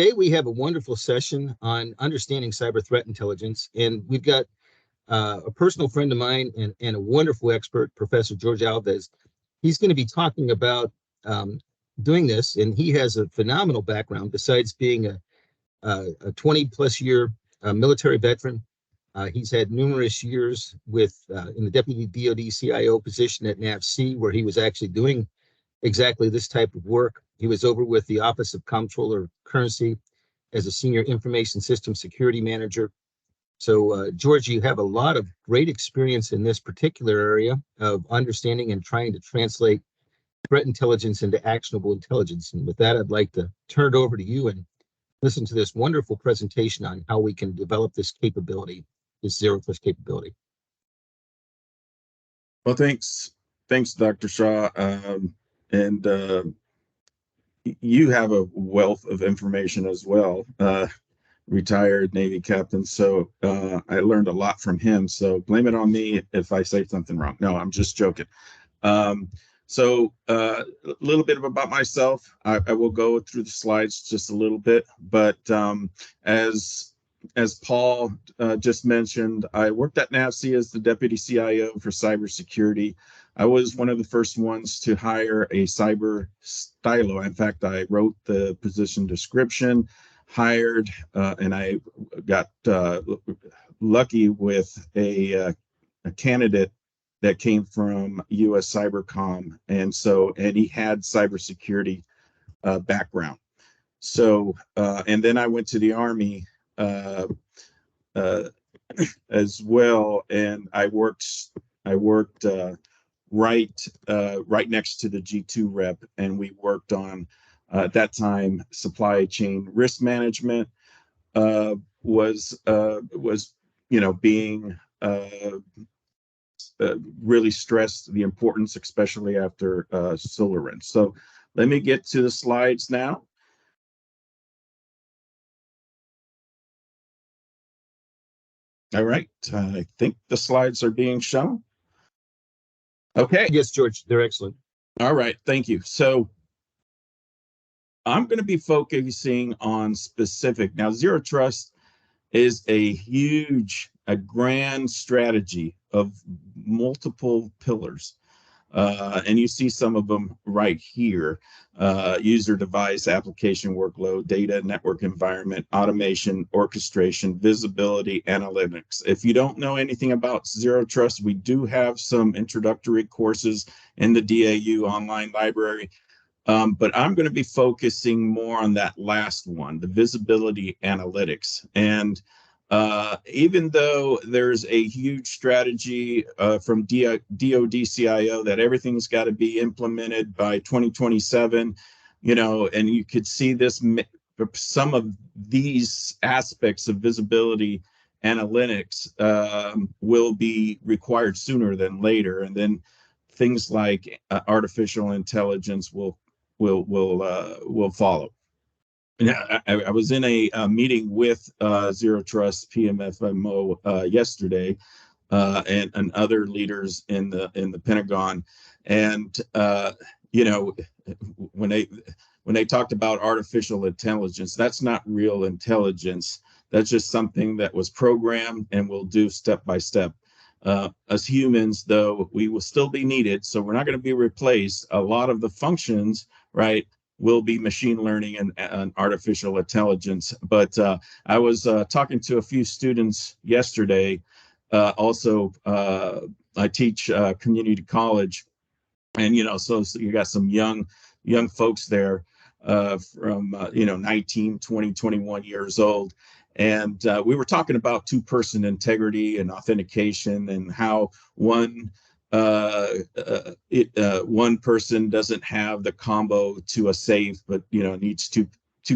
Today we have a wonderful session on understanding cyber threat intelligence, and we've got a personal friend of mine and a wonderful expert, Professor George Alves. He's going to be talking about doing this, and he has a phenomenal background besides being a 20-plus year military veteran. He's had numerous years in the Deputy DoD CIO position at NAVC, where he was actually doing exactly this type of work. He was over with the Office of Comptroller Currency as a Senior Information System Security Manager. So, George, you have a lot of great experience in this particular area of understanding and trying to translate threat intelligence into actionable intelligence. And with that, I'd like to turn it over to you and listen to this wonderful presentation on how we can develop this capability, this zero trust capability. Well, thanks, Dr. Shaw. You have a wealth of information as well, retired Navy captain. So I learned a lot from him. So blame it on me if I say something wrong. No, I'm just joking. So a little bit about myself. I will go through the slides just a little bit, but as Paul just mentioned, I worked at NAVC as the Deputy CIO for Cybersecurity. I was one of the first ones to hire a cyber stylo. In fact, I wrote the position description, hired, and I got lucky with a candidate that came from U.S. Cybercom, and he had cybersecurity background. So, and then I went to the Army as well, and I worked right next to the G2 rep, and we worked on at that time supply chain risk management was being really stressed the importance, especially after SolarWinds. So let me get to the slides now. All right, I think the slides are being shown. Okay. Yes, George, they're excellent. All right, thank you. So I'm going to be focusing on specific. Now, Zero Trust is a grand strategy of multiple pillars. And you see some of them right here: user device, application workload, data, network environment, automation, orchestration, visibility, analytics. If you don't know anything about Zero Trust, we do have some introductory courses in the DAU online library. But I'm going to be focusing more on that last one, the visibility analytics. And even though there's a huge strategy from DoD CIO that everything's got to be implemented by 2027, and you could see this, some of these aspects of visibility analytics will be required sooner than later, and then things like artificial intelligence will follow. I was in a meeting with Zero Trust PMFMO yesterday, and other leaders in the Pentagon, and when they talked about artificial intelligence, that's not real intelligence. That's just something that was programmed and we'll do step by step. As humans, though, we will still be needed, so we're not going to be replaced. A lot of the functions, right, will be machine learning and artificial intelligence. But I was talking to a few students yesterday. Also, I teach community college, and so you got some young folks there from 19, 20, 21 years old. And we were talking about two-person integrity and authentication, and how one person doesn't have the combo to a safe, but needs two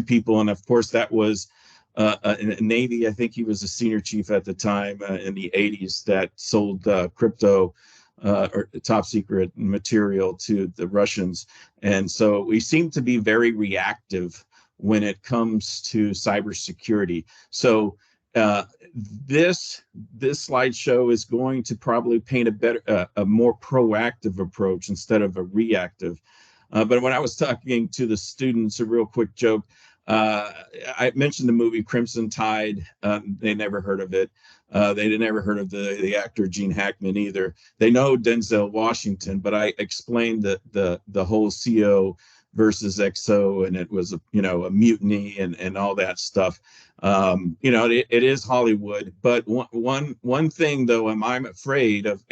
people. And of course, that was in Navy. I think he was a senior chief at the time in the 80s that sold crypto or top secret material to the Russians. And so we seem to be very reactive when it comes to cybersecurity. So this slideshow is going to probably paint a more proactive approach instead of a reactive. But when I was talking to the students, a real quick joke, I mentioned the movie Crimson Tide. They never heard of it. They never heard of the actor Gene Hackman either. They know Denzel Washington, but I explained the whole CO versus XO, and it was a mutiny and all that stuff. It is Hollywood, but one thing though, I'm afraid of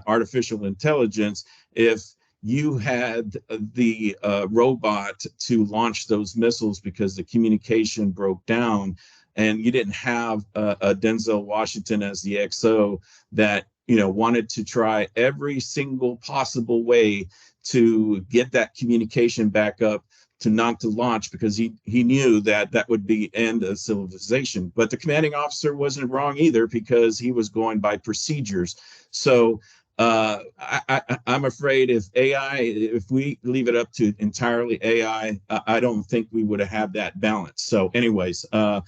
artificial intelligence. If you had the robot to launch those missiles because the communication broke down, and you didn't have a Denzel Washington as the XO that wanted to try every single possible way to get that communication back up to not to launch, because he knew that would be end of civilization. But the commanding officer wasn't wrong either, because he was going by procedures. So I'm afraid if we leave it up to entirely AI, I don't think we would have that balance. So anyways, so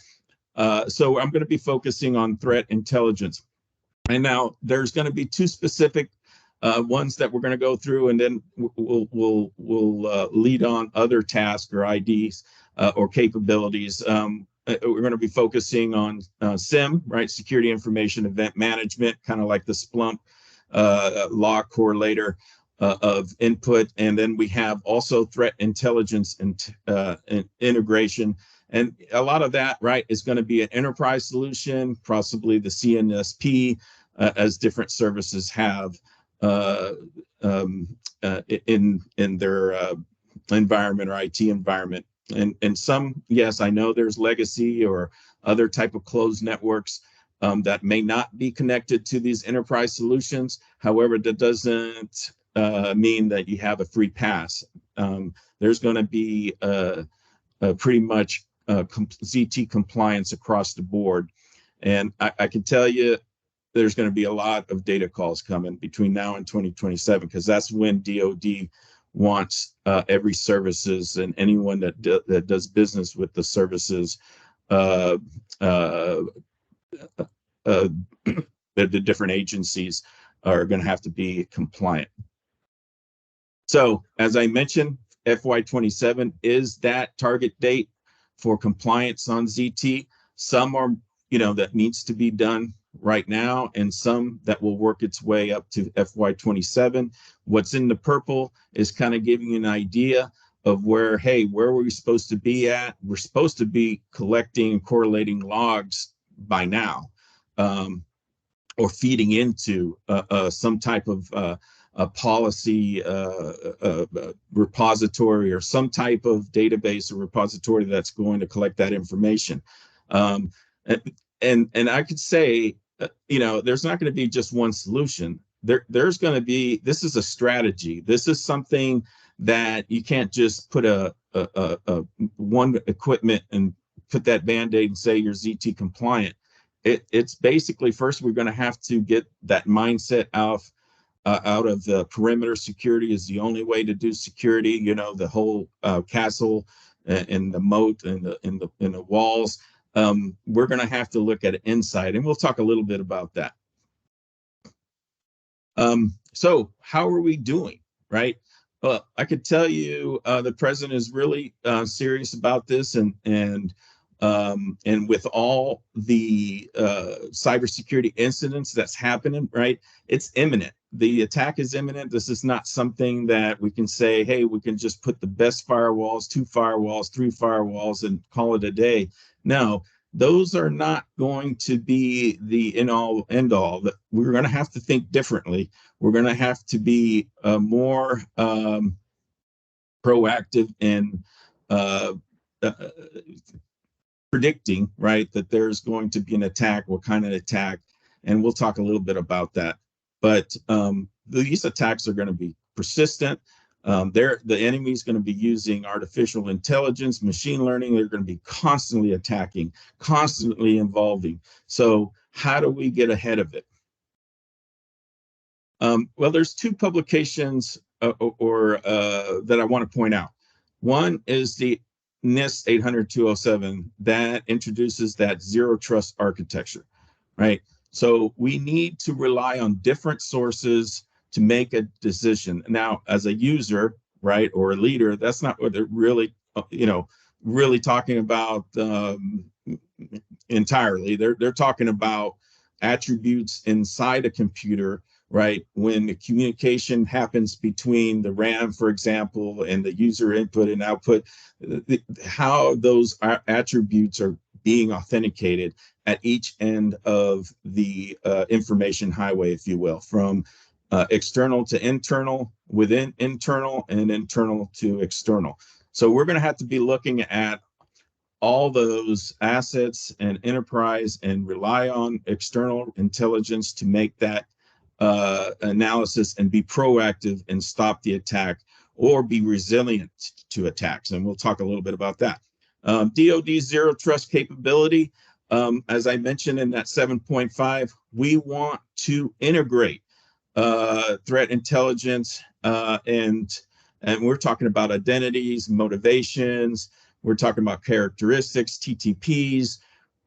I'm going to be focusing on threat intelligence. And now there's going to be two specific ones that we're going to go through, and then we'll lead on other tasks or IDs or capabilities. We're going to be focusing on SIEM, right? Security Information Event Management, kind of like the Splunk log correlator of input. And then we have also threat intelligence and integration. And a lot of that, right, is going to be an enterprise solution, possibly the CNSP, as different services have in their environment or IT environment. And some, yes, I know there's legacy or other type of closed networks that may not be connected to these enterprise solutions. However, that doesn't mean that you have a free pass. There's going to be pretty much ZT compliance across the board. And I can tell you, there's going to be a lot of data calls coming between now and 2027, because that's when DoD wants every services and anyone that does business with the services, the different agencies are going to have to be compliant. So as I mentioned, FY27 is that target date for compliance on ZT. Some are, that needs to be done right now, and some that will work its way up to FY27. What's in the purple is kind of giving you an idea of where were we supposed to be at? We're supposed to be collecting and correlating logs by now, or feeding into some type of a policy repository, or some type of database or repository that's going to collect that information. And I could say, there's not going to be just one solution. There's going to be, this is a strategy. This is something that you can't just put a one equipment and put that Band-Aid and say you're ZT compliant. It's basically, first we're going to have to get that mindset out of the perimeter security is the only way to do security. The whole castle and the moat and the walls. We're going to have to look at inside, and we'll talk a little bit about that. So how are we doing, right? Well, I could tell you the president is really serious about this, and with all the cybersecurity incidents that's happening, right? It's imminent. The attack is imminent. This is not something that we can say, hey, we can just put the best firewalls, 2 firewalls, 3 firewalls, and call it a day. No, those are not going to be the in-all, end-all. We're going to have to think differently. We're going to have to be more proactive in predicting, right, that there's going to be an attack, what kind of attack, and we'll talk a little bit about that. But these attacks are going to be persistent. The enemy is going to be using artificial intelligence, machine learning. They're going to be constantly attacking, constantly involving. So how do we get ahead of it? Well, there's 2 publications that I want to point out. One is the NIST 800-207 that introduces that zero trust architecture, right? So we need to rely on different sources to make a decision. Now, as a user, right, or a leader, that's not what they're really, really talking about entirely. They're talking about attributes inside a computer, right? When the communication happens between the RAM, for example, and the user input and output, how those attributes are being authenticated at each end of the information highway, if you will, from external to internal, within internal, and internal to external. So we're going to have to be looking at all those assets and enterprise and rely on external intelligence to make that analysis and be proactive and stop the attack or be resilient to attacks. And we'll talk a little bit about that. DoD zero trust capability, as I mentioned in that 7.5, we want to integrate threat intelligence and we're talking about identities, motivations, we're talking about characteristics, TTPs.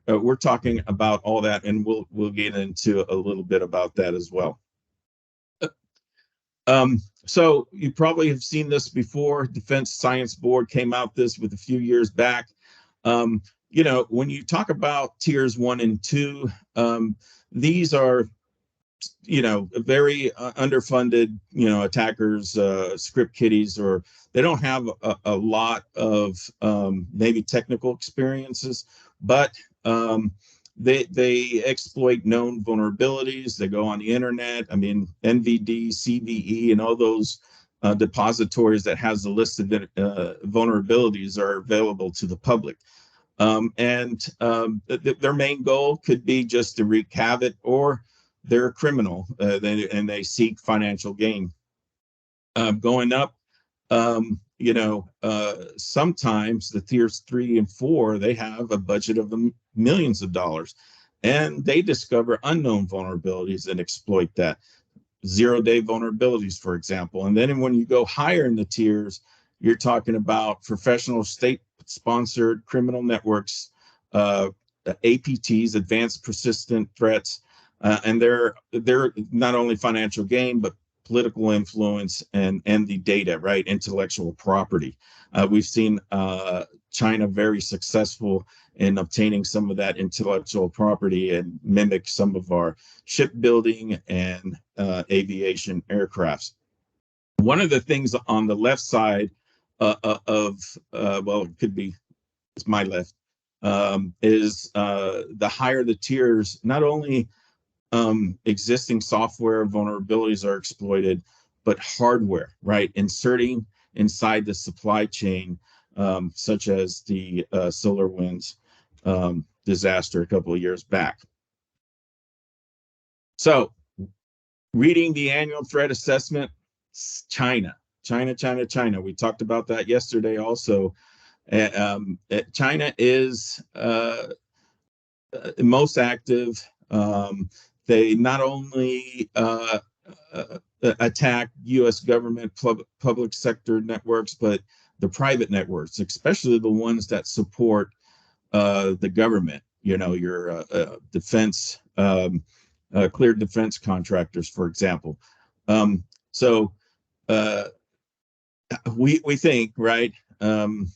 We're talking about all that, and we'll get into a little bit about that as well. So you probably have seen this before. Defense Science Board came out with a few years back. You know, when you talk about tiers 1 and 2, these are, you know, very underfunded, you know, attackers, script kiddies, or they don't have a lot of maybe technical experiences, but they exploit known vulnerabilities. They go on the internet. I mean, NVD, CVE, and all those depositories that has the list of vulnerabilities are available to the public. Their main goal could be just to wreak havoc, or they're a criminal and they seek financial gain. Going up, you know, sometimes the tiers 3 and 4, they have a budget of millions of dollars, and they discover unknown vulnerabilities and exploit that. 0-day vulnerabilities, for example. And then when you go higher in the tiers, you're talking about professional state-sponsored criminal networks, APTs, advanced persistent threats, and they're not only financial gain, but political influence and the data, right? Intellectual property. We've seen China very successful in obtaining some of that intellectual property and mimic some of our shipbuilding and aviation aircrafts. One of the things on the left side well, it could be, it's my left, is the higher the tiers, not only existing software vulnerabilities are exploited, but hardware, right? Inserting inside the supply chain, such as the SolarWinds disaster a couple of years back. So, reading the annual threat assessment, China. We talked about that yesterday also. China is most active. They not only attack U.S. government public sector networks, but the private networks, especially the ones that support the government. You know, your defense, cleared defense contractors, for example. So we think, right, that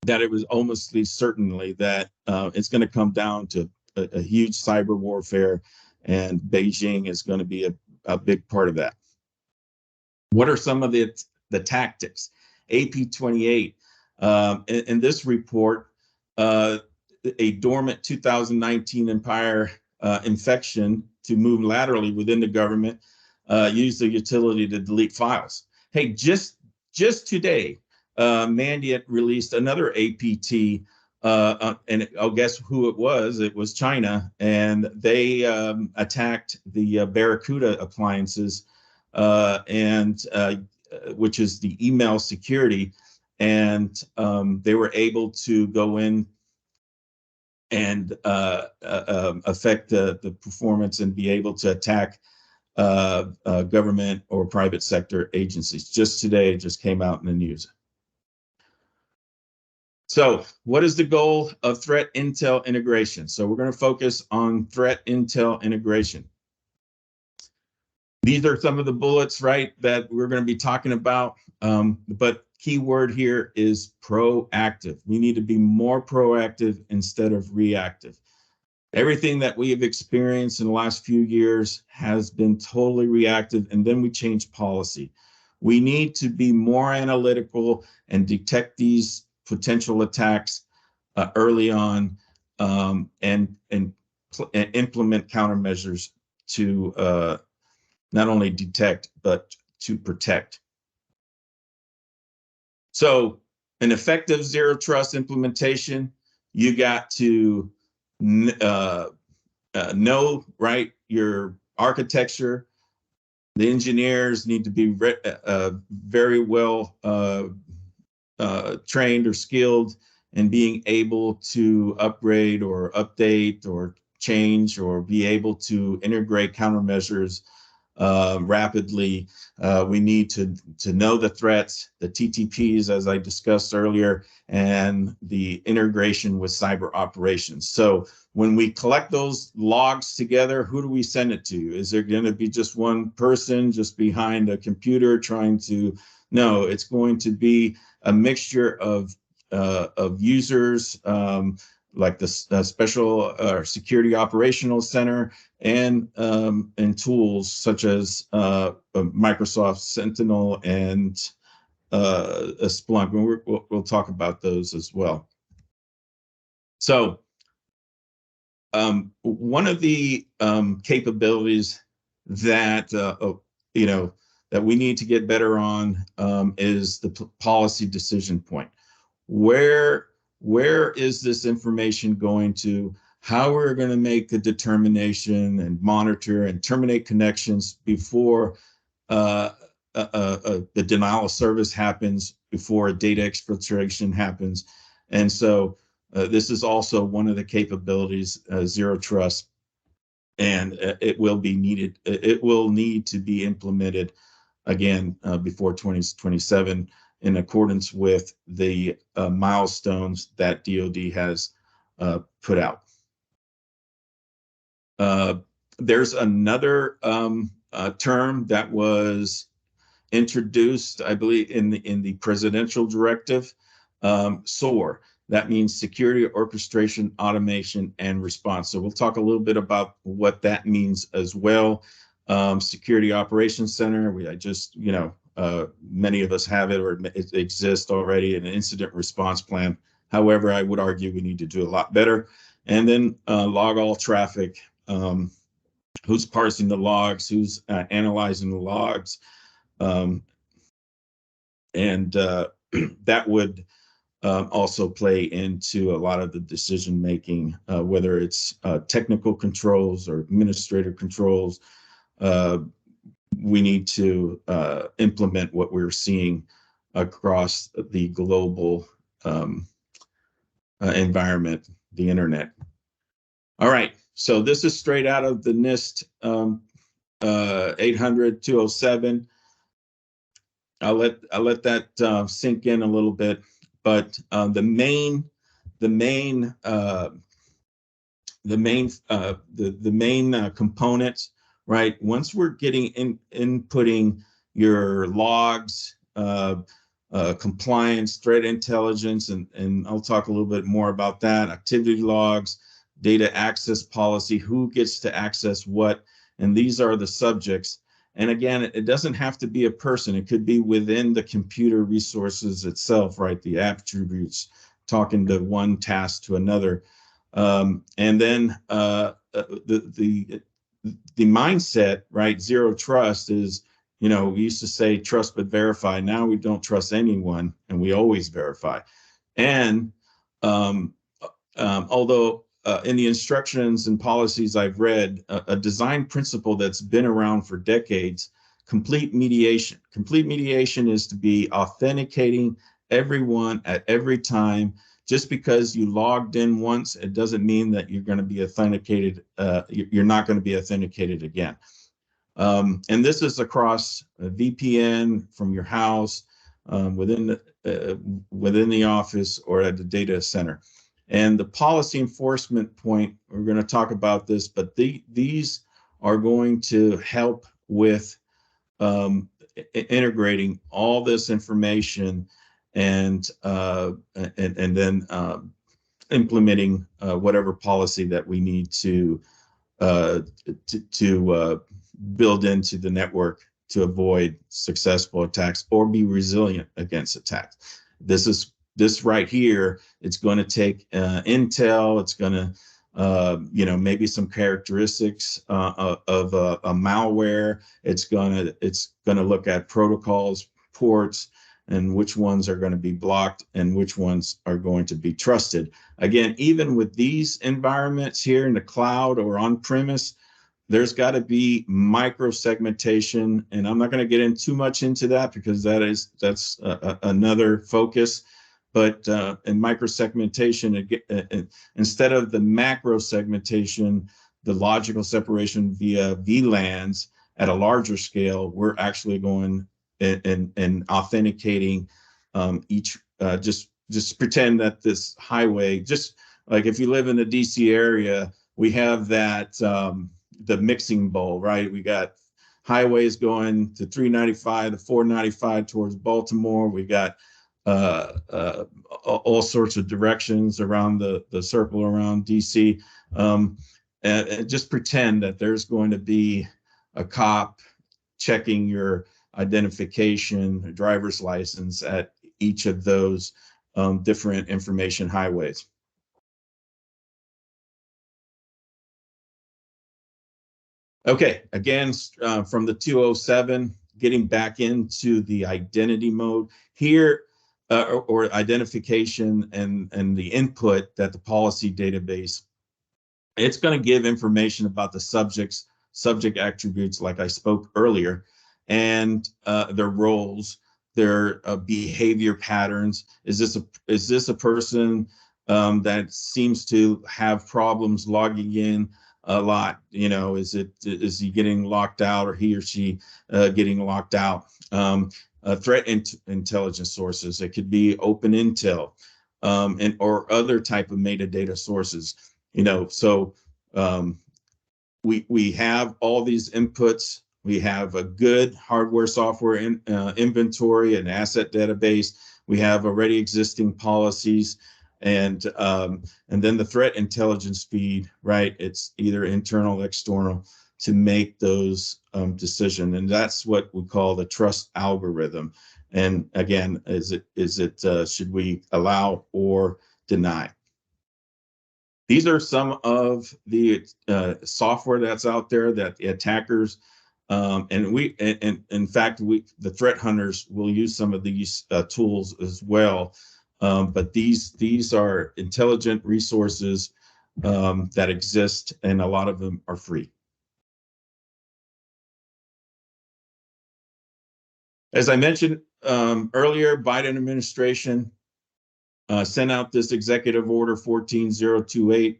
it was almost certainly that it's going to come down to a huge cyber warfare, and Beijing is going to be a big part of that. What are some of the tactics? AP28, in this report, a dormant 2019 Empire infection to move laterally within the government, use the utility to delete files. Hey, just today, Mandiant released another APT, and I'll guess who it was. It was China, and they attacked the Barracuda appliances, which is the email security, and they were able to go in and affect the performance and be able to attack government or private sector agencies. Just today, it just came out in the news. So what is the goal of threat intel integration? So we're going to focus on threat intel integration. These are some of the bullets, right, that we're going to be talking about. But key word here is proactive. We need to be more proactive instead of reactive. Everything that we have experienced in the last few years has been totally reactive, and then we change policy. We need to be more analytical and detect these potential attacks early on, and implement countermeasures to not only detect, but to protect. So an effective zero trust implementation, you got to know, right, your architecture. The engineers need to be very well trained or skilled in being able to upgrade or update or change or be able to integrate countermeasures rapidly. We need to know the threats, the TTPs, as I discussed earlier, and the integration with cyber operations. So when we collect those logs together, who do we send it to? Is there going to be just one person just behind a computer trying to? No, it's going to be a mixture of users, like the special security operational center, and tools such as Microsoft Sentinel and Splunk. And we'll talk about those as well. So one of the capabilities that that we need to get better on is the policy decision point. Where is this information going to? How we're going to make a determination and monitor and terminate connections before the denial of service happens, before a data exfiltration happens. And so this is also one of the capabilities, zero trust, and it will be needed. It will need to be implemented again before 2027 in accordance with the milestones that DoD has put out. There's another term that was introduced, I believe, in the presidential directive, SOAR. That means Security Orchestration, Automation, and Response. So we'll talk a little bit about what that means as well. Security Operations Center, many of us have it, or it exists already, an incident response plan. However, I would argue we need to do a lot better. And then log all traffic. Who's parsing the logs? Who's analyzing the logs? That would also play into a lot of the decision making, whether it's technical controls or administrative controls. We need to implement what we're seeing across the global environment, the internet. All right, so this is straight out of the NIST 800-207. I'll let that sink in a little bit, but the main components, right? Once we're getting inputting your logs, compliance, threat intelligence, and I'll talk a little bit more about that, activity logs, data access policy, who gets to access what, and these are the subjects. And again, it doesn't have to be a person. It could be within the computer resources itself, right? The attributes, talking to one task to another. And then the mindset, right? Zero trust is, we used to say trust but verify. Now we don't trust anyone, and we always verify. And although in the instructions and policies I've read, a design principle that's been around for decades, complete mediation. Complete mediation is to be authenticating everyone at every time. Just because you logged in once, it doesn't mean that you're going to be authenticated. You're not going to be authenticated again. And this is across a VPN from your house, within the office, or at the data center. And the policy enforcement point, we're going to talk about this, but these are going to help with integrating all this information and then implementing whatever policy that we need to build into the network to avoid successful attacks or be resilient against attacks. This right here, it's going to take intel. It's going to, maybe some characteristics of a malware. It's going to look at protocols, ports, and which ones are going to be blocked and which ones are going to be trusted. Again, even with these environments here in the cloud or on-premise, there's got to be micro segmentation, and I'm not going to get in too much into that because that's another focus. But in micro segmentation, instead of the macro segmentation, the logical separation via VLANs at a larger scale, we're actually going and authenticating each. Just pretend that this highway, just like if you live in the DC area, we have that. The mixing bowl, right? We got highways going to 395 to 495 towards Baltimore. We got all sorts of directions around the circle around DC. And just pretend that there's going to be a cop checking your identification, driver's license at each of those different information highways. Okay, again, from the 207, getting back into the identity mode here, or identification and the input that the policy database, it's going to give information about the subject attributes, like I spoke earlier, and their roles, their behavior patterns. Is this a person that seems to have problems logging in a lot? Is he getting locked out, or he or she getting locked out? Threat intelligence sources. It could be open intel, or other type of metadata sources. So we have all these inputs. We have a good hardware software inventory and asset database. We have already existing policies. And then the threat intelligence feed, right? It's either internal or external to make those decisions. And that's what we call the trust algorithm. And again, should we allow or deny? These are some of the software that's out there that the attackers, and in fact, the threat hunters will use some of these tools as well. But these are intelligent resources that exist, and a lot of them are free. As I mentioned earlier, Biden administration sent out this executive order 14028.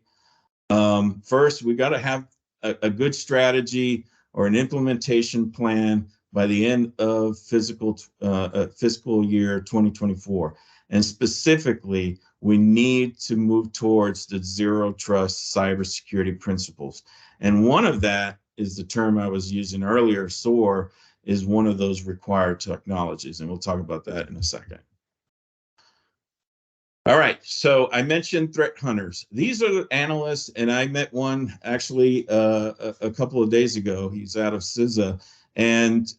First, we got to have a good strategy or an implementation plan by the end of fiscal year 2024. And specifically, we need to move towards the zero trust cybersecurity principles. And one of that is the term I was using earlier. SOAR is one of those required technologies, and we'll talk about that in a second. All right, so I mentioned threat hunters. These are the analysts, and I met one actually a couple of days ago. He's out of CISA, and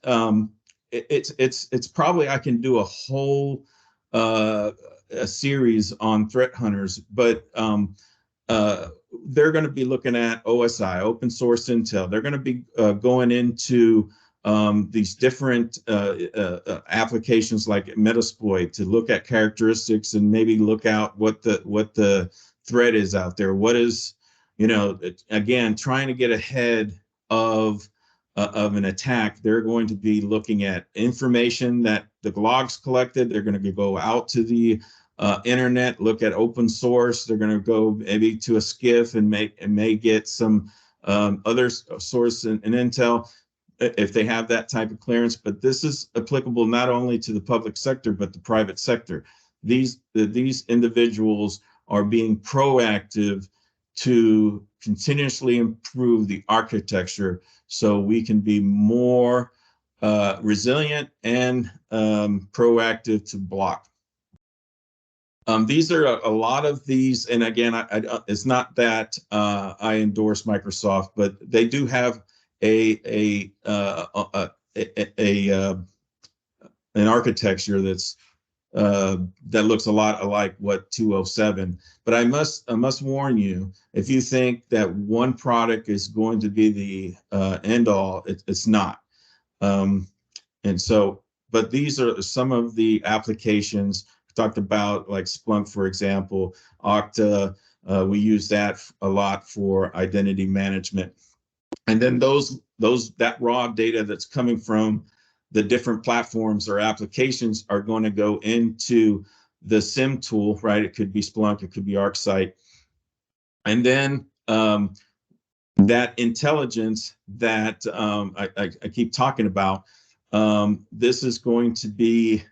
it's probably, I can do a whole a series on threat hunters, but they're going to be looking at OSI, open source intel. They're going to be going into these different applications like Metasploit to look at characteristics and maybe look out what the threat is out there. What is, again, trying to get ahead of an attack. They're going to be looking at information that the logs collected. They're going to go out to the internet, look at open source. They're going to go maybe to a SCIF and may get some other source and intel if they have that type of clearance. But this is applicable not only to the public sector, but the private sector. These individuals are being proactive to continuously improve the architecture so we can be more resilient and proactive to block. These are a lot of these, and again, it's not that I endorse Microsoft, but they do have an architecture that's that looks a lot like what 207. But I must warn you, if you think that one product is going to be the end all, it's not. And so, but these are some of the applications we talked about, like Splunk, for example, Okta. We use that a lot for identity management. And then that raw data that's coming from the different platforms or applications are going to go into the SIM tool, right? It could be Splunk, it could be ArcSight. And then that intelligence that I keep talking about, this is going to be,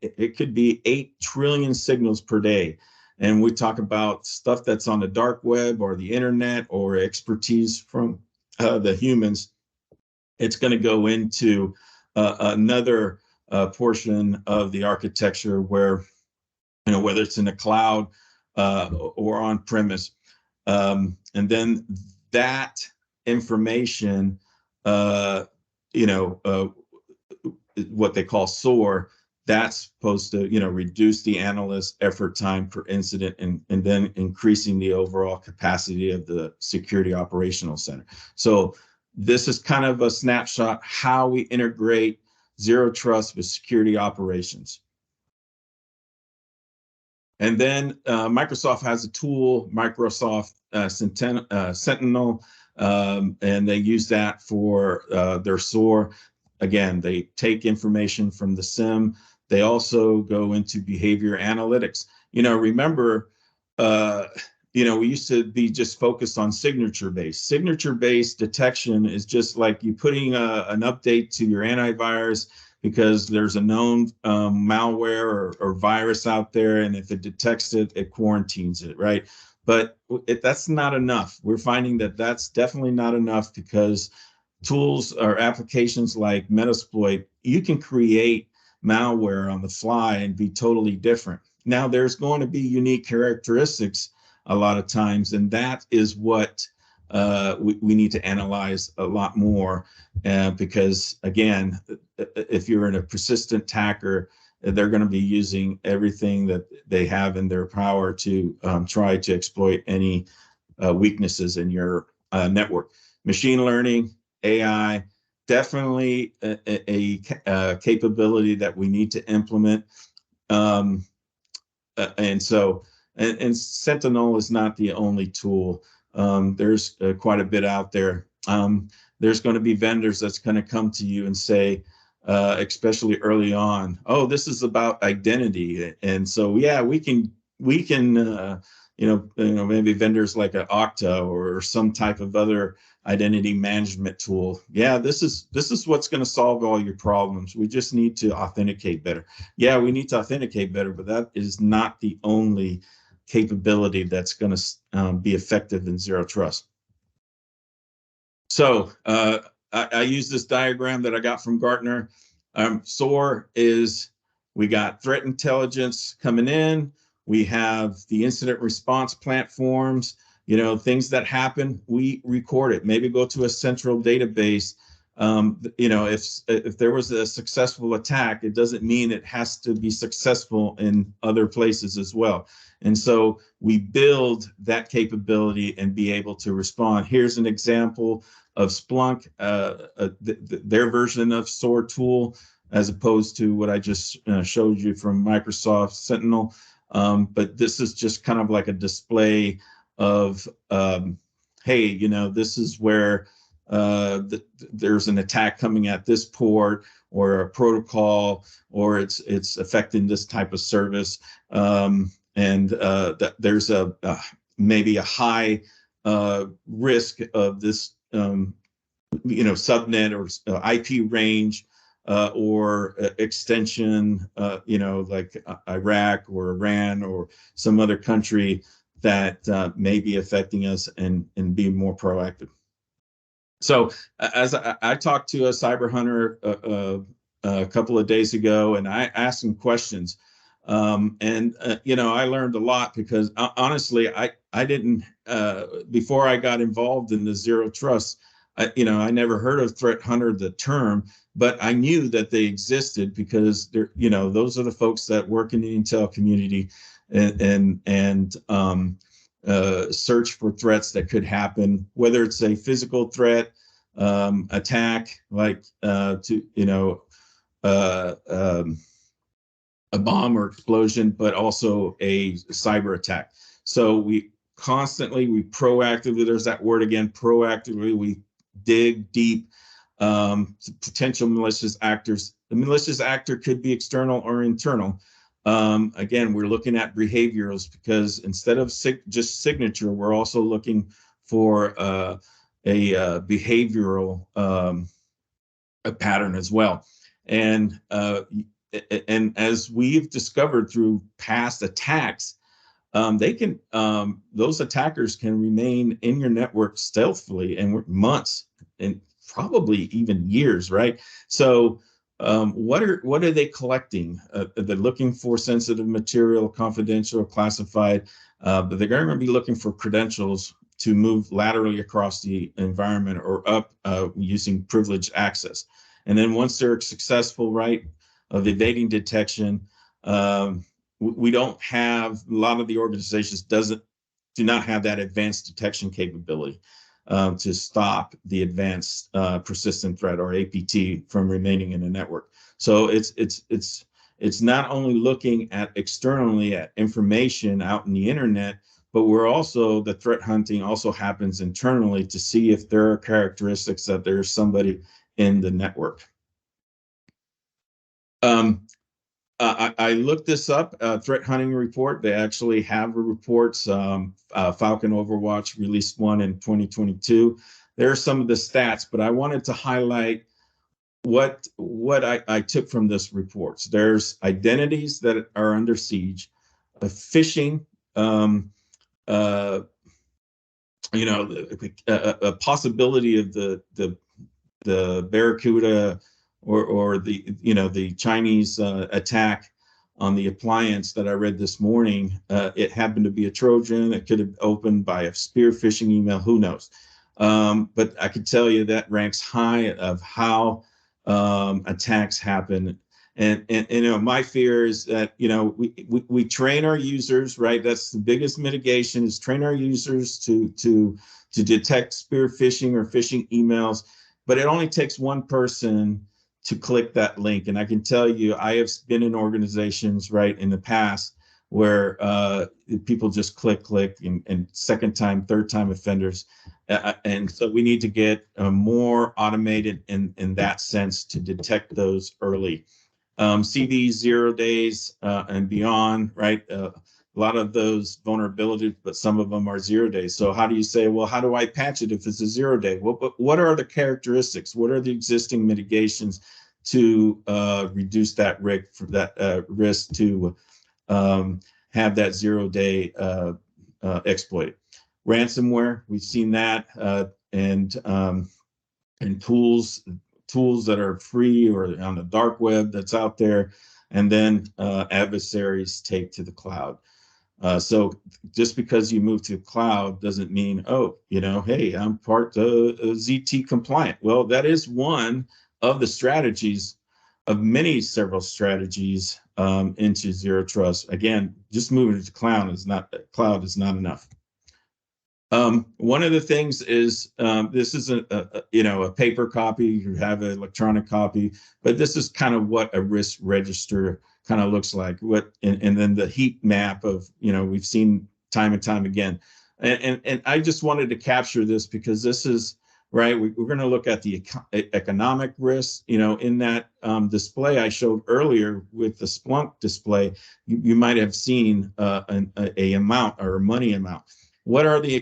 it could be 8 trillion signals per day. And we talk about stuff that's on the dark web or the internet or expertise from the humans. It's going to go into another portion of the architecture where, whether it's in the cloud or on premise. And then that information, what they call SOAR, that's supposed to, reduce the analyst effort time per incident and then increasing the overall capacity of the security operational center. So this is kind of a snapshot how we integrate zero trust with security operations. And then Microsoft has a tool, Microsoft Sentinel, and they use that for their SOAR. Again, they take information from the SIM. They also go into behavior analytics. Remember, we used to be just focused on signature-based. Signature-based detection is just like you putting an update to your antivirus because there's a known malware or virus out there, and if it detects it, it quarantines it, right? But that's not enough. We're finding that that's definitely not enough because tools or applications like Metasploit, you can create malware on the fly and be totally different. Now, there's going to be unique characteristics a lot of times, and that is what we need to analyze a lot more because, again, if you're in a persistent attacker, they're going to be using everything that they have in their power to try to exploit any weaknesses in your network. Machine learning, AI, definitely a capability that we need to implement. And Sentinel is not the only tool. There's quite a bit out there. There's going to be vendors that's going to come to you and say, especially early on, oh, this is about identity. And so, yeah, we can maybe vendors like an Okta or some type of other identity management tool. Yeah, this is what's going to solve all your problems. We just need to authenticate better. Yeah, we need to authenticate better, but that is not the only capability that's going to be effective in zero trust. So I use this diagram that I got from Gartner. SOAR is, we got threat intelligence coming in. We have the incident response platforms, things that happen, we record it, maybe go to a central database. If there was a successful attack, it doesn't mean it has to be successful in other places as well. And so we build that capability and be able to respond. Here's an example of Splunk, their version of SOAR tool, as opposed to what I just showed you from Microsoft Sentinel. But this is just kind of like a display of, hey, this is where there's an attack coming at this port or a protocol, or it's affecting this type of service. That there's maybe a high risk of this, subnet or IP range or extension, like Iraq or Iran or some other country that may be affecting us and be more proactive. So as I talked to a cyber hunter a couple of days ago, and I asked him questions. I learned a lot because honestly, I didn't, before I got involved in the Zero Trust, I never heard of threat hunter, the term, but I knew that they existed because they're, those are the folks that work in the intel community and search for threats that could happen, whether it's a physical threat, attack, like a bomb or explosion, but also a cyber attack. So we proactively, there's that word again, proactively, we dig deep, potential malicious actors. The malicious actor could be external or internal. Again, we're looking at behaviorals because instead of just signature, we're also looking for a behavioral a pattern as well. And as we've discovered through past attacks, those attackers can remain in your network stealthily and months and probably even years, right? So what are they collecting? They're looking for sensitive material, confidential, or classified, but they're going to be looking for credentials to move laterally across the environment or up using privileged access. And then once they're successful, right, of evading detection, we don't have, a lot of the organizations do not have that advanced detection capability to stop the advanced persistent threat, or APT, from remaining in the network. So it's not only looking at externally at information out in the internet, but the threat hunting also happens internally to see if there are characteristics that there's somebody in the network. I looked this up, threat hunting report. They actually have a report. Falcon Overwatch released one in 2022. There are some of the stats, but I wanted to highlight what I took from this report. So there's identities that are under siege, phishing, a possibility of the Barracuda or the Chinese attack on the appliance that I read this morning. It happened to be a Trojan. It could have opened by a spear phishing email. Who knows? But I could tell you that ranks high of how attacks happen. And my fear is that we train our users, right? That's the biggest mitigation, is train our users to detect spear phishing or phishing emails. But it only takes one person to click that link. And I can tell you, I have been in organizations, right, in the past where people just click, and second time, third time offenders. And so we need to get more automated in that sense to detect those early. CD 0 days and beyond, right? A lot of those vulnerabilities, but some of them are 0 days. So how do you say, well, how do I patch it if it's a 0 day? What are the characteristics? What are the existing mitigations to reduce that risk to have that 0 day exploit? Ransomware, we've seen that, and tools that are free or on the dark web that's out there, and then adversaries take to the cloud. So just because you move to the cloud doesn't mean, hey, I'm part of ZT compliant. Well, that is one of the strategies of several strategies into Zero Trust. Again, just moving to cloud is not enough. One of the things is this isn't a paper copy. You have an electronic copy, but this is kind of what a risk register kind of looks like. And then the heat map of we've seen time and time again. And I just wanted to capture this because this is right. We're going to look at the economic risk. In that display I showed earlier with the Splunk display, you might have seen a amount or a money amount. What are the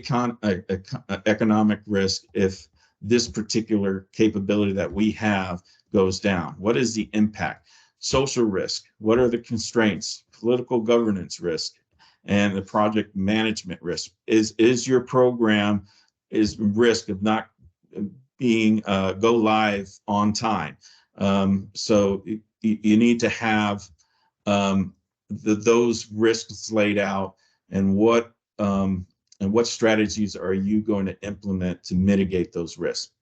economic risk if this particular capability that we have goes down? What is the impact? Social risk. What are the constraints? Political governance risk, and the project management risk. Is your program risk of not being go live on time? So you need to have those risks laid out, and what strategies are you going to implement to mitigate those risks.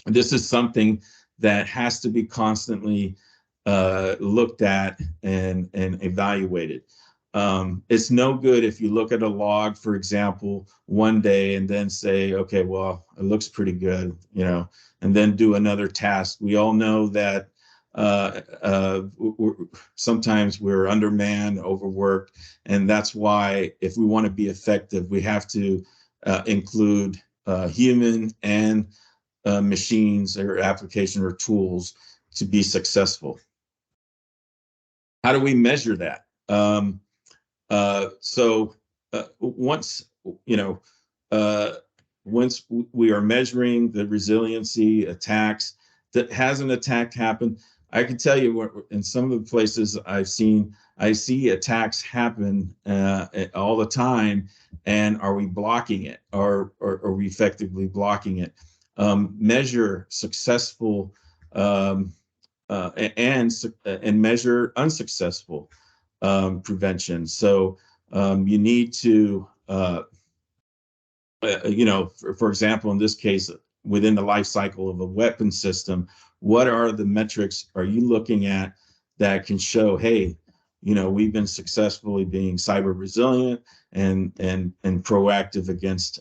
This is something that has to be constantly looked at and evaluated. It's no good if you look at a log, for example, one day and then say, okay, well, it looks pretty good, and then do another task. We all know that sometimes we're undermanned, overworked, and that's why if we want to be effective, we have to include human and machines or application or tools to be successful. How do we measure that? Once we are measuring the resiliency attacks, that has an attack happen, I can tell you in some of the places I see attacks happen all the time. And are we blocking it? Or are we effectively blocking it? Measure successful and measure unsuccessful prevention. So you need to, for example, in this case, within the life cycle of a weapon system, what are the metrics are you looking at that can show, hey, we've been successfully being cyber resilient and proactive against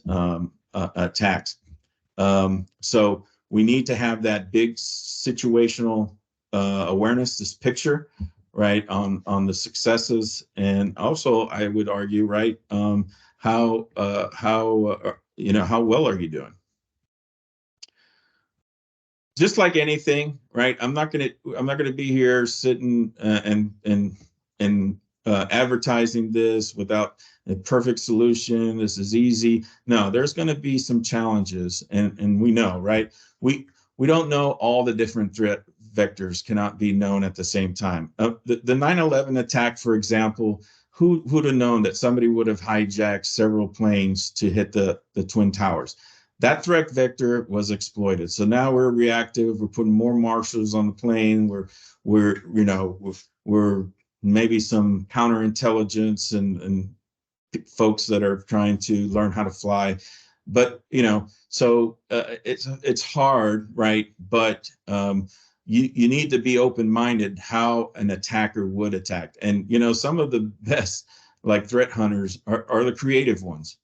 attacks. So we need to have that big situational awareness, this picture, right, on the successes, and also I would argue, right, how well are you doing? Just like anything, right? I'm not gonna be here sitting and advertising this without a perfect solution. This is easy. No, there's going to be some challenges, and we know, right? We don't know all the different threat vectors cannot be known at the same time. The 9/11 attack, for example, who'd have known that somebody would have hijacked several planes to hit the Twin Towers? That threat vector was exploited. So now we're reactive. We're putting more marshals on the plane. We're maybe some counterintelligence and folks that are trying to learn how to fly. But so it's hard, right? But you need to be open-minded how an attacker would attack. And some of the best like threat hunters are the creative ones.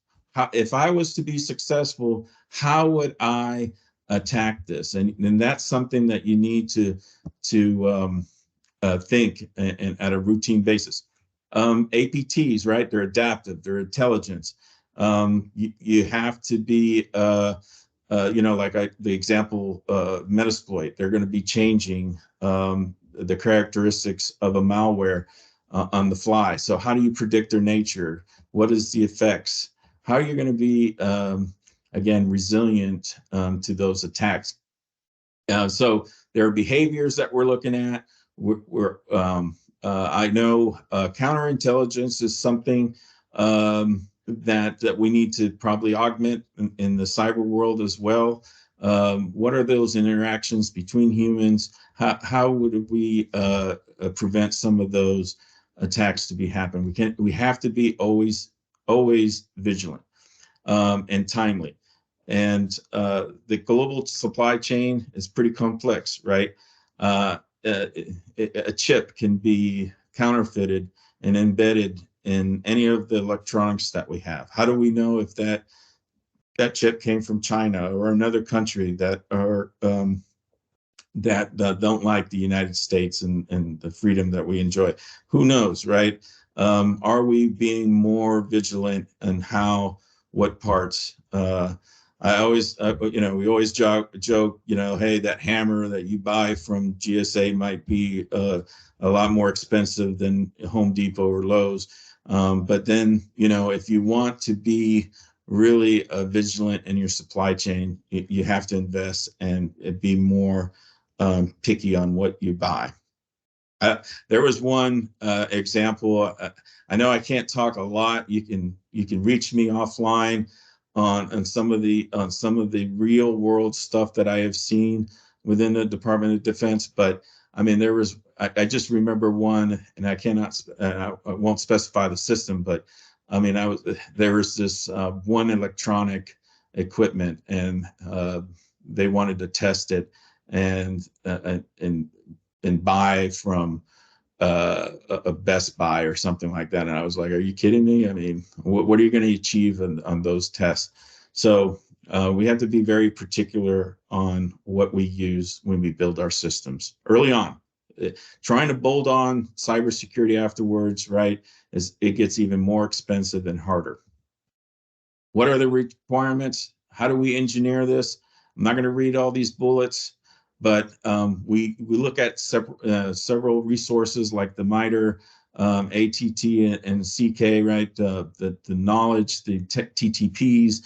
If I was to be successful, how would I attack this? And that's something that you need to think at a routine basis. APTs, right? They're adaptive, they're intelligence. You have to be, the example, Metasploit. They're going to be changing the characteristics of a malware on the fly. So how do you predict their nature? What is the effects? How are you going to be, again, resilient to those attacks? So there are behaviors that we're looking at. I know counterintelligence is something that we need to probably augment in the cyber world as well. What are those interactions between humans? How would we prevent some of those attacks to be happening? We have to be always vigilant and timely. And the global supply chain is pretty complex, right? A chip can be counterfeited and embedded in any of the electronics that we have. How do we know if that chip came from China or another country that are that don't like the United States and the freedom that we enjoy? Who knows, right? Are we being more vigilant in what parts? I always, we always joke, hey, that hammer that you buy from GSA might be a lot more expensive than Home Depot or Lowe's. But then, if you want to be really vigilant in your supply chain, you have to invest and be more picky on what you buy. There was one example. I know I can't talk a lot. You can reach me offline on some of the real world stuff that I have seen within the Department of Defense. But I mean, I just remember one, and I won't specify the system, but I mean, there was this one electronic equipment, and they wanted to test it and buy from a Best Buy or something like that. And I was like, are you kidding me? I mean, what are you going to achieve on those tests? So we have to be very particular on what we use when we build our systems early on. Trying to bolt on cybersecurity afterwards, right, it gets even more expensive and harder. What are the requirements? How do we engineer this? I'm not going to read all these bullets, but we look at several resources like the MITRE, ATT, and CK, right? The knowledge, the TTPs.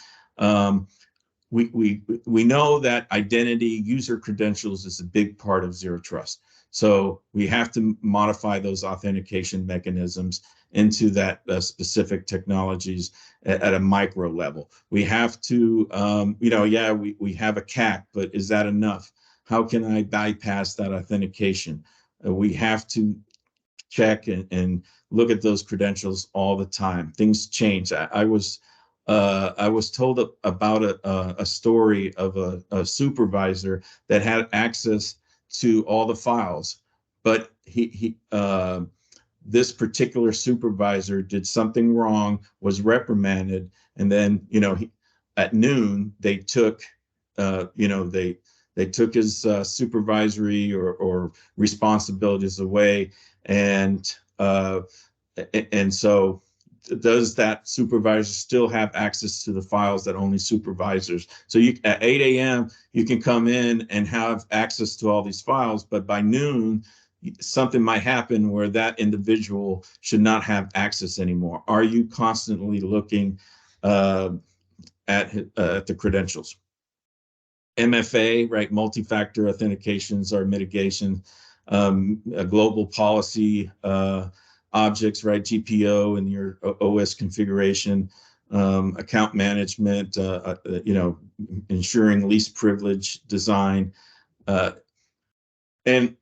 We know that identity, user credentials is a big part of Zero Trust. So we have to modify those authentication mechanisms into that specific technologies at a micro level. We have to, we have a CAC, but is that enough? How can I bypass that authentication? We have to check and look at those credentials all the time. Things change. I was told about a story of a supervisor that had access to all the files, but this particular supervisor did something wrong, was reprimanded, and then at noon they took they took his supervisory or responsibilities away, and so does that supervisor still have access to the files that only supervisors? So at 8 a.m. you can come in and have access to all these files, but by noon something might happen where that individual should not have access anymore. Are you constantly looking at the credentials? MFA, right? Multi-factor authentications or mitigation, a global policy objects, right? GPO and your OS configuration, account management, ensuring least privilege design, and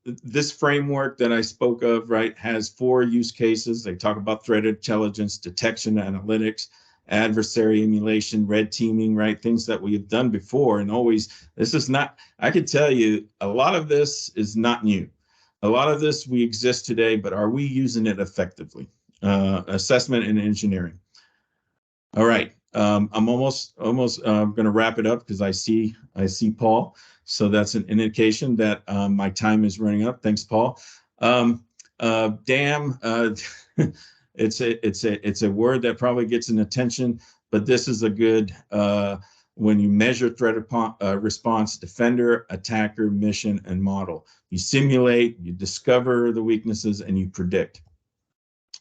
this framework that I spoke of, right, has 4 use cases. They talk about threat intelligence, detection, analytics, adversary emulation, red teaming, right? Things that we have done before, and always, this is not, I could tell you, a lot of this is not new. A lot of this we exist today, but are we using it effectively? Assessment and engineering. All right, I'm almost going to wrap it up because I see Paul. So that's an indication that my time is running up. Thanks, Paul. DAM, it's a word that probably gets an attention, but this is a good when you measure threat response: defender, attacker, mission, and model. You simulate, you discover the weaknesses, and you predict.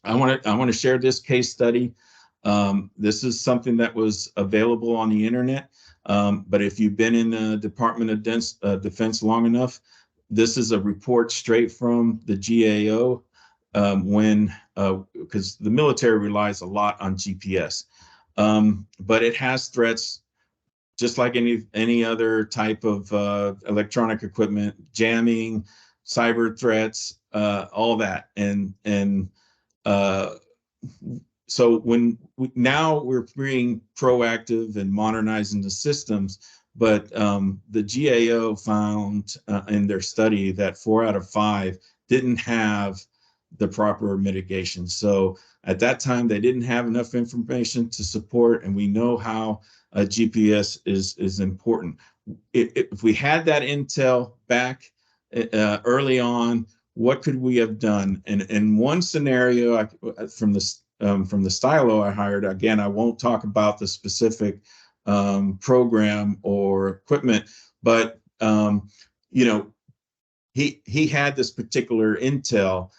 I want to share this case study. This is something that was available on the internet. But if you've been in the Department of Defense long enough, this is a report straight from the GAO because the military relies a lot on GPS. But it has threats just like any other type of electronic equipment, jamming, cyber threats, all that. So now we're being proactive and modernizing the systems, but the GAO found in their study that 4 out of 5 didn't have the proper mitigation. So at that time, they didn't have enough information to support, and we know how GPS is important. If we had that intel back early on, what could we have done? And in one scenario from the stylo I hired, again, I won't talk about the specific program or equipment, but he had this particular intel,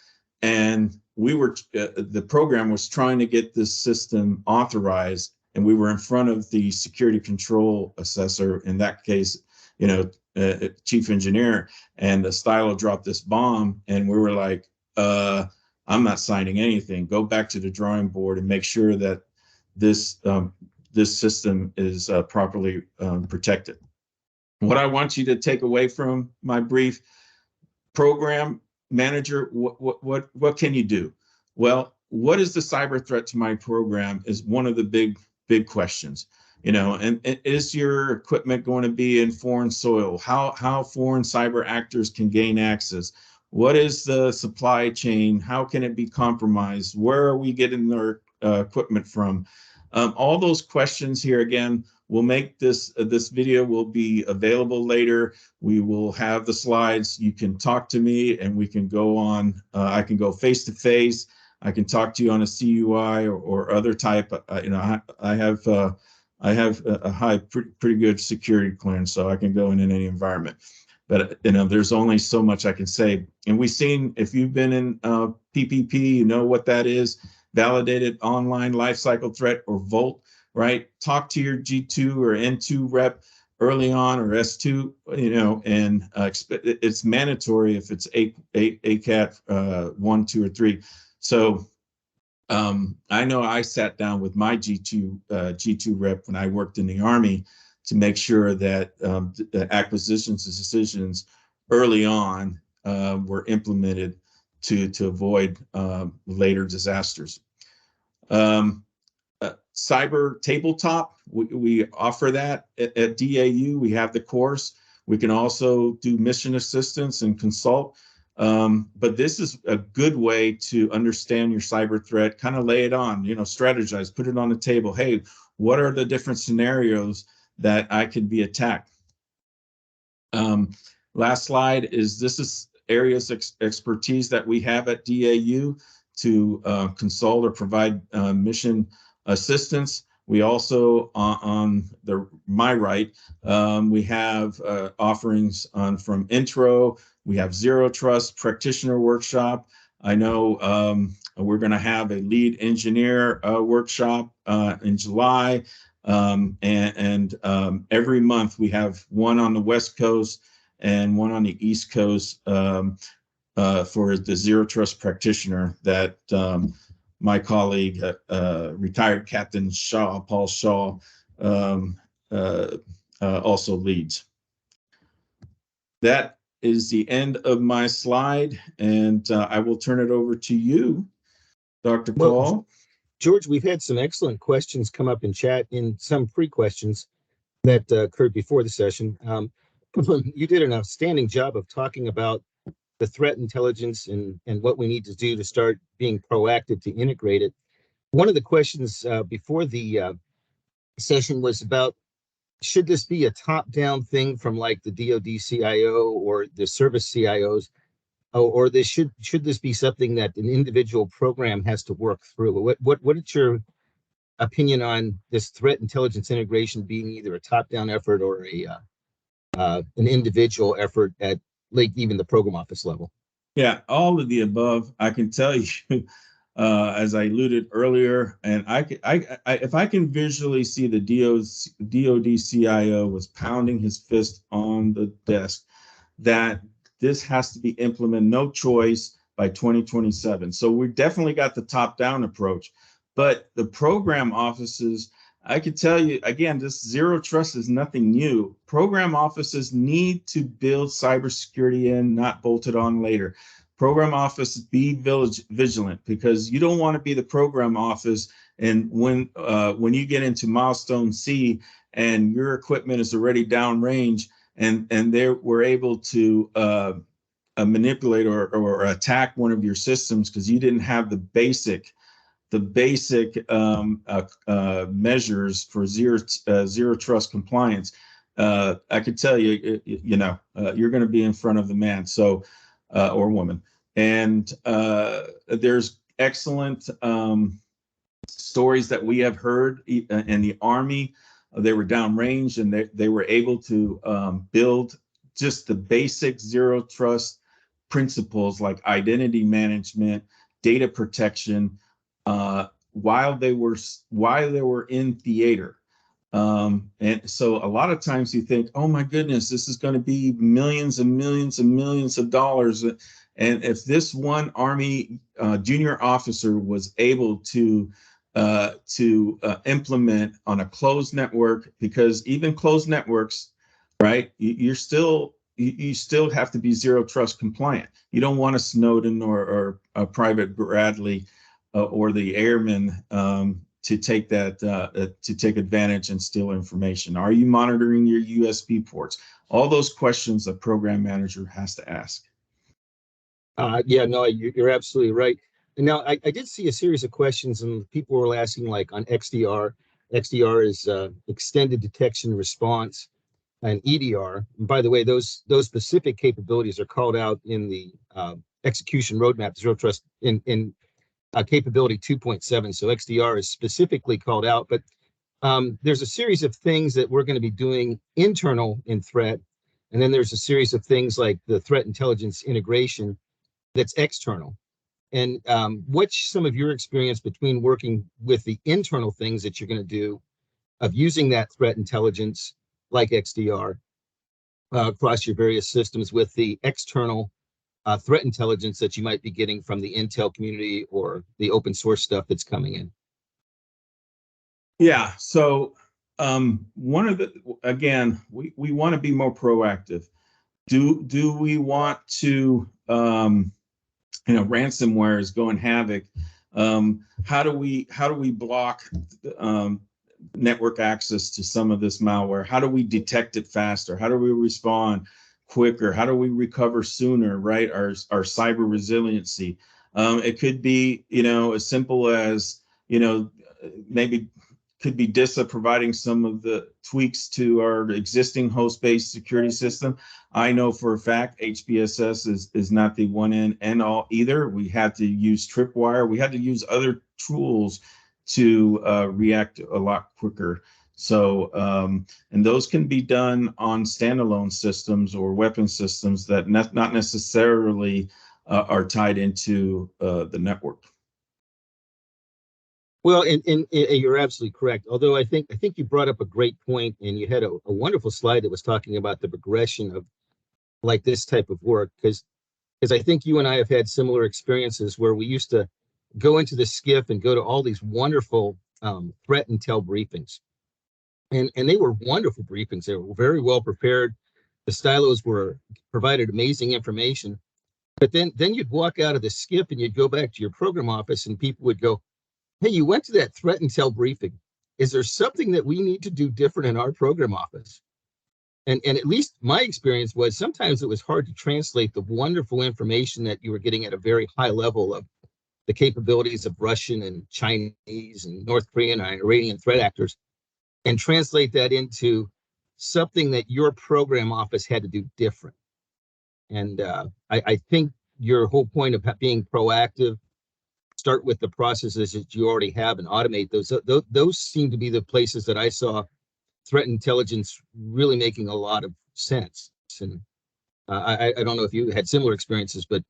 and the program was trying to get this system authorized, and we were in front of the security control assessor, in that case, chief engineer, and the stylo dropped this bomb, and we were like, I'm not signing anything. Go back to the drawing board and make sure that this system is properly protected. What I want you to take away from my brief program manager, what can you do? Well, what is the cyber threat to my program is one of the big questions. And is your equipment going to be in foreign soil? How foreign cyber actors can gain access? What is the supply chain? How can it be compromised? Where are we getting their equipment from? All those questions here, again, we'll make this video will be available later. We will have the slides. You can talk to me and we can go on. I can go face to face. I can talk to you on a CUI or other type. I have a high, pretty good security clearance, so I can go in any environment. But there's only so much I can say. And we've seen, if you've been in PPP, you know what that is. Validated online lifecycle threat, or VOLT, right? Talk to your G2 or N2 rep early on, or S2, and it's mandatory if it's ACAT 1, 2, or 3. So I know I sat down with my G2 rep when I worked in the Army to make sure that the acquisitions decisions early on were implemented to avoid later disasters. Cyber tabletop, we offer that at DAU. We have the course. We can also do mission assistance and consult. But this is a good way to understand your cyber threat, kind of lay it on, strategize, put it on the table. Hey, what are the different scenarios that I could be attacked? Last slide is, this is areas of expertise that we have at DAU to consult or provide mission assistance. We also, on my right, we have offerings from Intro. We have Zero Trust Practitioner Workshop. I know we're going to have a lead engineer workshop in July. And every month we have one on the West Coast and one on the East Coast for the Zero Trust Practitioner that my colleague, retired Captain Shaw, Paul Shaw, also leads. That is the end of my slide, and I will turn it over to you, Dr. Paul. Well, George, we've had some excellent questions come up in chat, in some pre-questions that occurred before the session. You did an outstanding job of talking about the threat intelligence and what we need to do to start being proactive to integrate it. One of the questions before the session was about, should this be a top-down thing from like the DoD CIO or the service CIOs, or this should this be something that an individual program has to work through? What is your opinion on this threat intelligence integration being either a top-down effort or an individual effort at like even the program office level? Yeah, all of the above. I can tell you, as I alluded earlier, and if I can visually see the DoD CIO was pounding his fist on the desk, that this has to be implemented, no choice, by 2027. So we definitely got the top-down approach, but the program offices, I could tell you, again, this Zero Trust is nothing new. Program offices need to build cybersecurity in, not bolt it on later. Program office, be vigilant, because you don't want to be the program office and when you get into milestone C and your equipment is already downrange and we're able to manipulate or attack one of your systems because you didn't have the basic measures for zero trust compliance. I could tell you, you're going to be in front of the man, so or woman. And there's excellent stories that we have heard in the Army. They were downrange and they were able to build just the basic zero trust principles like identity management, data protection, while they were in theater. And so a lot of times you think, oh my goodness, this is going to be millions and millions and millions of dollars. And if this one Army junior officer was able to implement on a closed network, because even closed networks, right, you're still you still have to be zero trust compliant. You don't want a Snowden or a Private Bradley or the airman to take that to take advantage and steal information. Are you monitoring your USB ports? All those questions a program manager has to ask. Yeah, no, you're absolutely right. And now I did see a series of questions, and people were asking like on XDR. XDR is extended detection response, and EDR. And by the way, those specific capabilities are called out in the execution roadmap, Zero Trust in capability 2.7. So XDR is specifically called out, but there's a series of things that we're going to be doing internal in threat, and then there's a series of things like the threat intelligence integration that's external. And what's some of your experience between working with the internal things that you're going to do of using that threat intelligence like XDR across your various systems with the external threat intelligence that you might be getting from the Intel community or the open source stuff that's coming in? Yeah, so one of the, again, we want to be more proactive. Do we want to ransomware is going havoc? How do we block network access to some of this malware? How do we detect it faster? How do we respond quicker? How do we recover sooner? Right, our cyber resiliency. It could be as simple as maybe could be DISA providing some of the tweaks to our existing host-based security system. I know for a fact HPSS is not the one and all either. We had to use Tripwire. We had to use other tools to react a lot quicker. So, and those can be done on standalone systems or weapon systems that not necessarily are tied into the network. Well, and you're absolutely correct. Although I think you brought up a great point, and you had a wonderful slide that was talking about the progression of like this type of work, because I think you and I have had similar experiences where we used to go into the SCIF and go to all these wonderful threat intel briefings, and they were wonderful briefings. They were very well prepared. The stylos were provided amazing information, but then you'd walk out of the SCIF and you'd go back to your program office, and people would go, "Hey, you went to that threat intel briefing. Is there something that we need to do different in our program office?" And at least my experience was sometimes it was hard to translate the wonderful information that you were getting at a very high level of the capabilities of Russian and Chinese and North Korean and Iranian threat actors, and translate that into something that your program office had to do different. And I think your whole point of being proactive, start with the processes that you already have and automate those. Those seem to be the places that I saw threat intelligence really making a lot of sense. And I don't know if you had similar experiences, but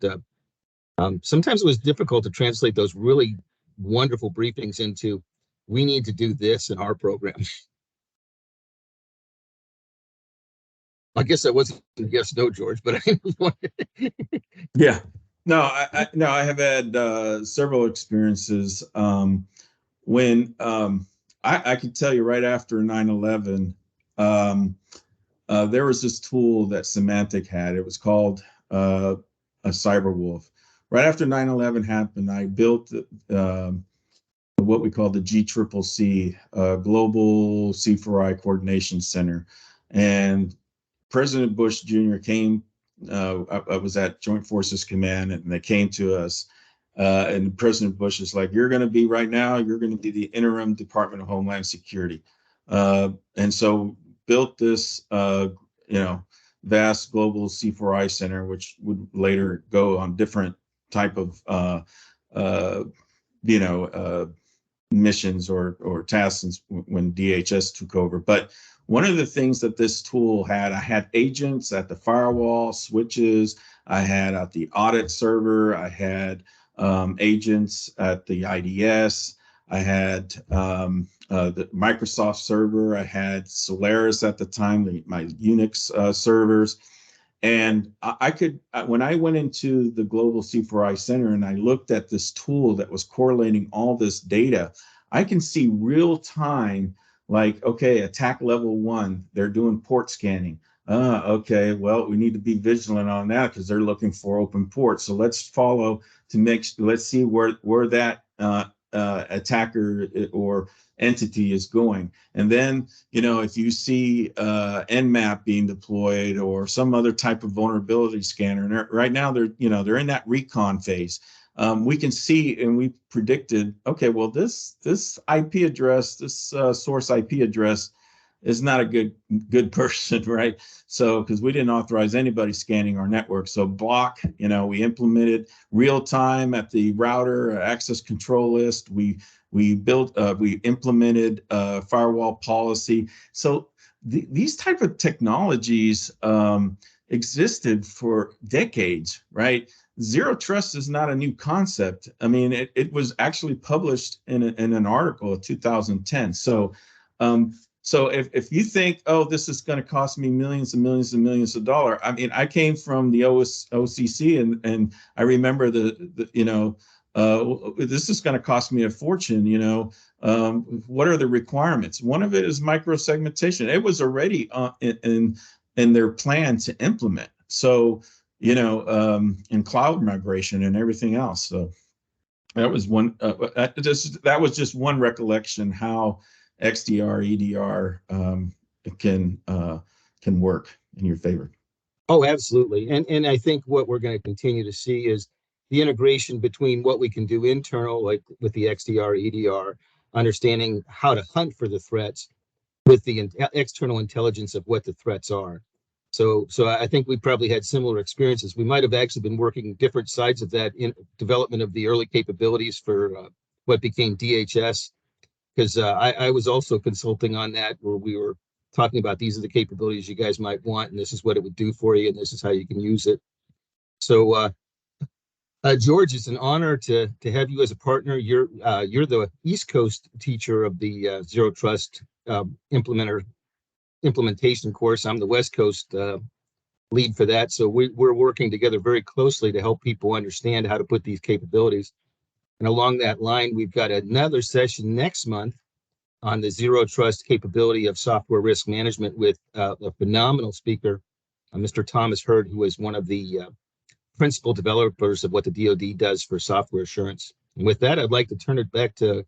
sometimes it was difficult to translate those really wonderful briefings into, we need to do this in our program. I guess that wasn't a yes, no, George, but Yeah. No, I have had several experiences when I can tell you right after 9/11, there was this tool that Symantec had. It was called a Cyberwolf. Right after 9/11 happened, I built what we call the GCCC, Global C4I Coordination Center. And President Bush Jr. came, I was at Joint Forces Command, and they came to us. And President Bush is like, you're going to be right now, you're going to be the interim Department of Homeland Security. And so built this, vast global C4I center, which would later go on different type of, missions or tasks when DHS took over. But one of the things that this tool had, I had agents at the firewall, switches, I had at the audit server, I had agents at the IDS, I had the Microsoft server, I had Solaris at the time, my Unix servers. And I could, when I went into the Global C4I Center and I looked at this tool that was correlating all this data, I can see real time, like, okay, attack level 1, they're doing port scanning. Okay, well, we need to be vigilant on that because they're looking for open ports. So let's follow let's see where that attacker or entity is going. And then, if you see Nmap being deployed or some other type of vulnerability scanner, and right now they're in that recon phase. We can see, and we predicted, okay, well, this IP address, this source IP address is not a good person, right? So, because we didn't authorize anybody scanning our network. So block, we implemented real time at the router access control list. We implemented firewall policy. So these type of technologies existed for decades, right? Zero trust is not a new concept. I mean, it was actually published in an article in 2010. So if you think, oh, this is going to cost me millions and millions and millions of dollars, I mean, I came from the OCC and I remember this is going to cost me a fortune. What are the requirements? One of it is microsegmentation. It was already in their plan to implement. So, in cloud migration and everything else. So that was one. That was just one recollection how XDR, EDR can work in your favor. Oh, absolutely. And I think what we're going to continue to see is the integration between what we can do internal, like with the XDR, EDR, understanding how to hunt for the threats with the external intelligence of what the threats are. So I think we probably had similar experiences. We might have actually been working different sides of that in development of the early capabilities for what became DHS, because I was also consulting on that, where we were talking about these are the capabilities you guys might want, and this is what it would do for you, and this is how you can use it. So, George, it's an honor to have you as a partner. You're the East Coast teacher of the Zero Trust implementation course. I'm the West Coast lead for that. So we're working together very closely to help people understand how to put these capabilities. And along that line, we've got another session next month on the Zero Trust capability of software risk management with a phenomenal speaker, Mr. Thomas Hurd, who is one of the principal developers of what the DoD does for software assurance. And with that, I'd like to turn it back to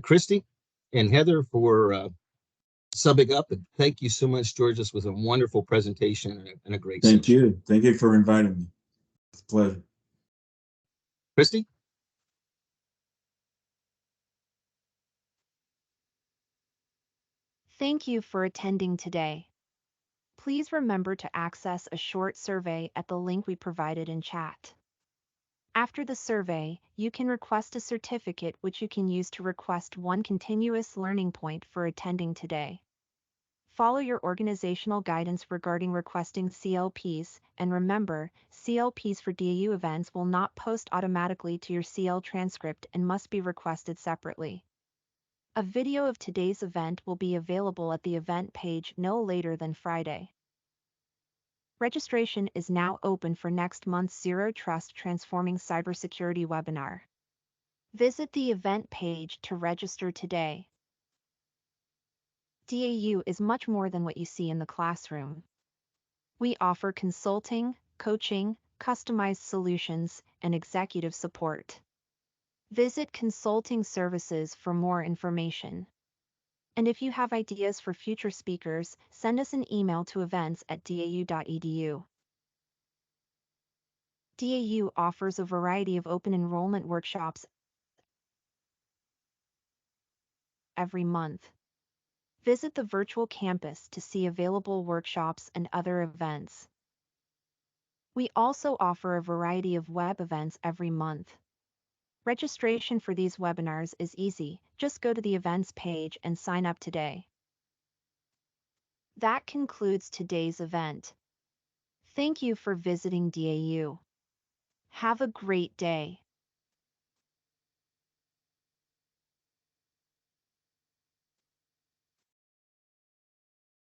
Christy and Heather for summing up. And thank you so much, George. This was a wonderful presentation and a great Thank session. you. Thank you for inviting me. It's a pleasure. Christy? Thank you for attending today. Please remember to access a short survey at the link we provided in chat. After the survey, you can request a certificate which you can use to request one continuous learning point for attending today. Follow your organizational guidance regarding requesting CLPs, and remember, CLPs for DAU events will not post automatically to your CL transcript and must be requested separately. A video of today's event will be available at the event page no later than Friday. Registration is now open for next month's Zero Trust Transforming Cybersecurity webinar. Visit the event page to register today. DAU is much more than what you see in the classroom. We offer consulting, coaching, customized solutions, and executive support. Visit Consulting Services for more information. And if you have ideas for future speakers, send us an email to events@dau.edu. DAU offers a variety of open enrollment workshops every month. Visit the virtual campus to see available workshops and other events. We also offer a variety of web events every month. Registration for these webinars is easy. Just go to the events page and sign up today. That concludes today's event. Thank you for visiting DAU. Have a great day.